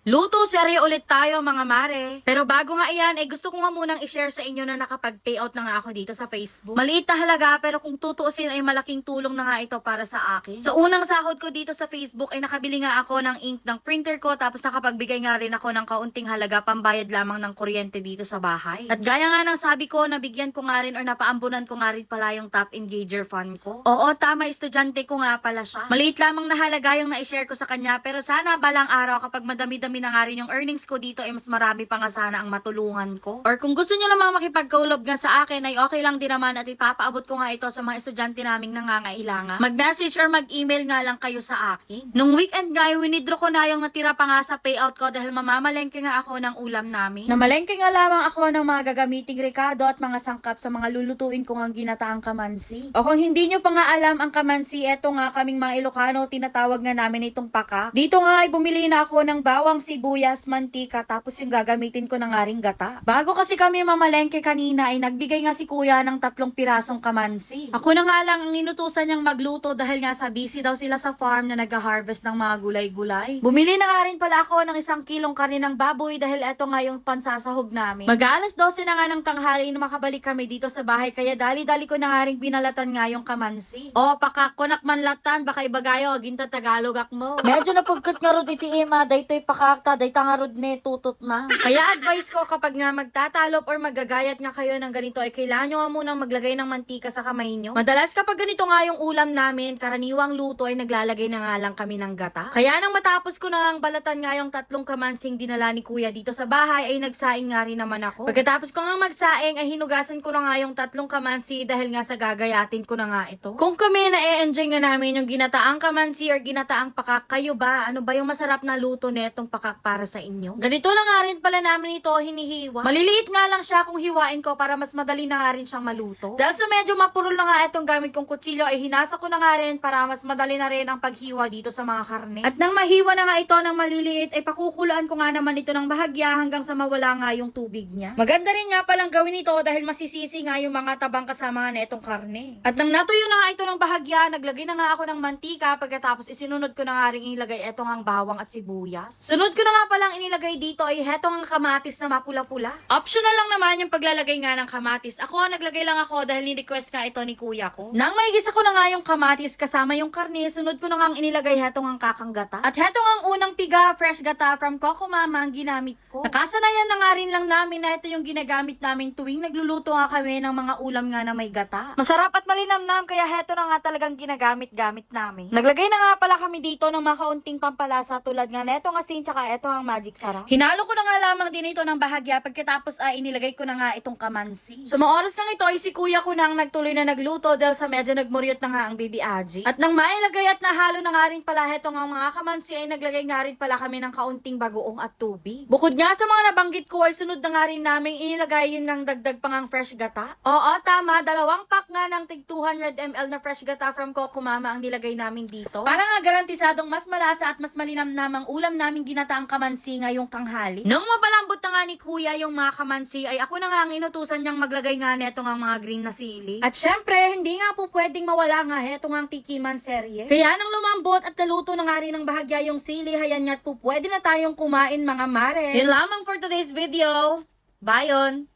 Luto serye ulit tayo mga mare. Pero bago nga iyan, gusto ko nga munang i-share sa inyo na nakapag-payout na nga ako dito sa Facebook. Maliit na halaga pero kung tutuusin ay malaking tulong na nga ito para sa akin. Sa unang sahod ko dito sa Facebook ay nakabili nga ako ng ink ng printer ko tapos nakapagbigay nga rin ako ng kaunting halaga pambayad lamang ng kuryente dito sa bahay. At gaya nga ng sabi ko, nabigyan ko nga rin or napaambunan ko nga rin pala yung top engager fund ko. Oo, tama, estudyante ko nga pala siya. Maliit lamang na halaga yung na-share ko sa kanya pero sana balang araw kapag madami-dami na nga rin yung earnings ko dito ay mas marami pa nga sana ang matulungan ko. Or kung gusto nyo namang makipagkaulog nga sa akin ay okay lang din naman at ipapaabot ko nga ito sa mga estudyante naming nangangailangan. Mag-message or mag-email nga lang kayo sa akin. Nung weekend nga, winidro ko na yung natira pa nga sa payout ko dahil mamamalengke nga ako ng ulam namin. Namalengke nga lamang ako ng mga gagamiting rekado at mga sangkap sa mga lulutuin ko ng ginataang kamansi. O kung hindi nyo pa nga alam ang kamansi, eto nga kaming mga Ilocano, tinatawag nga namin itong paka. Dito nga ay bumili na ako ng bawang, sibuyas, mantika, tapos yung gagamitin ko na nga ring gata. Bago kasi kami mamalengke kanina ay nagbigay nga si kuya ng 3 pirasong kamansi. Ako na nga lang ang inutusan niyang magluto dahil nga sa busy daw sila sa farm na nag-harvest ng mga gulay-gulay. Bumili na nga rin pala ako ng 1 kilong karne ng baboy dahil eto nga yung pansasahog namin. Mag-alas 12 na nga ng tanghali na makabalik kami dito sa bahay kaya dali-dali ko na nga rin binalatan nga yung kamansi. O, pakakunak manlatan, baka ibagayo, ginta Tagalog mo. Medyo napagkat nga rin iti ima, daytoy pakakta, dayta nga rod ne, tutot na. Kaya advice ko kapag nga magtatalop or magagayat nga kayo ng ganito ay kailangan nyo nga munang maglagay ng mantika sa kamay nyo. Madalas kapag ganito nga yung ulam namin, karaniwang luto ay naglalagay na nga lang kami ng gata. Kaya nang matapos ko na nga balatan nga yung 3 kamansing dinala ni kuya dito sa bahay ay nagsaing nga rin naman ako. Pagkatapos ko nga magsaing ay hinugasan ko na nga yung 3 kamansi dahil nga sa gagayatin ko na nga ito. Kung kami na-enjoy nga namin yung ginataang kamansi or ginataang pakak, kayo ba? Ano ba yung masarap na luto netong pakak para sa inyo? Ganito na nga rin pala namin ito hinihiwa. Maliliit nga lang siya kung hiwain ko para mas madali na nga rin siyang maluto. Dahil sa medyo mapurol na nga itong gamit kong kutsilyo ay hinasa ko na nga rin para mas madali na rin ang paghiwa dito sa mga karne. At nang mahiwa na nga ito ng maliliit ay pakukulaan ko nga naman ito ng bahagya hanggang sa mawala nga yung tubig niya. Maganda rin nga palang gawin ito dahil masisisi nga yung mga tabang kasama na itong karne. At nang natuyo na nga ito ng bahagya, naglagay na nga ako ng mantika pagkatapos isinunod ko na nga rin inilagay itong ang bawang at sibuyas. Sunod ko na nga palang inilagay dito ay hetong ang kamatis na mapula-pula. Optional lang naman yung paglalagay nga ng kamatis. Ako, naglagay lang ako dahil ni-request nga ito ni kuya ko. Nang maigisa ko na nga yung kamatis kasama yung karne, sunod ko na nga inilagay hetong ang kakang gata. At hetong ang unang piga, fresh gata from Coco Mama ang ginamit ko. Nakasanayan na nga rin lang namin na ito yung ginagamit namin tuwing nagluluto nga kami ng mga ulam nga na may gata. Masarap at malinamnam kaya heto na nga talagang ginagamit-gamit namin. Naglagay na nga pala kami dito ng mga kaunting pampalasa tulad nga netong asin tsaka eto ang magic sarap. Hinalo ko na nga lamang din ito ng bahagya pagkatapos ay inilagay ko na nga itong kamansi. So mga oras kang ito ay si kuya ko nang nagtuloy na nagluto dahil sa medyo nagmuryot na nga ang baby Aji. At nang mailagay at nahalo na nga rin pala hetong ang mga kamansi ay naglagay nga rin pala kami ng kaunting bagoong at tubig. Bukod nga sa mga nabanggit ko ay sunod na nga rin namin inilagay yun ng dagdag pang ang fresh gata. Oo, tama, 2 pack nga ng tig 200 ml na fresh gata from Coco Mama ang nilagay namin dito. Para nga garantisadong mas malasa at mas malinamnam ang ulam namin ginataang kamansi ngayong tanghali. Nung mapalambot na nga ni kuya yung mga kamansi ay ako na nga ang inutusan niyang maglagay nga netong ang mga green na sili. At syempre, hindi nga po pwedeng mawala nga hetong ang tikiman serye. Kaya nang lumambot at naluto na nga rin ng bahagya yung sili, hayan niya't po pwede na tayong kumain mga mare. Yun lamang for today's video. Bye on!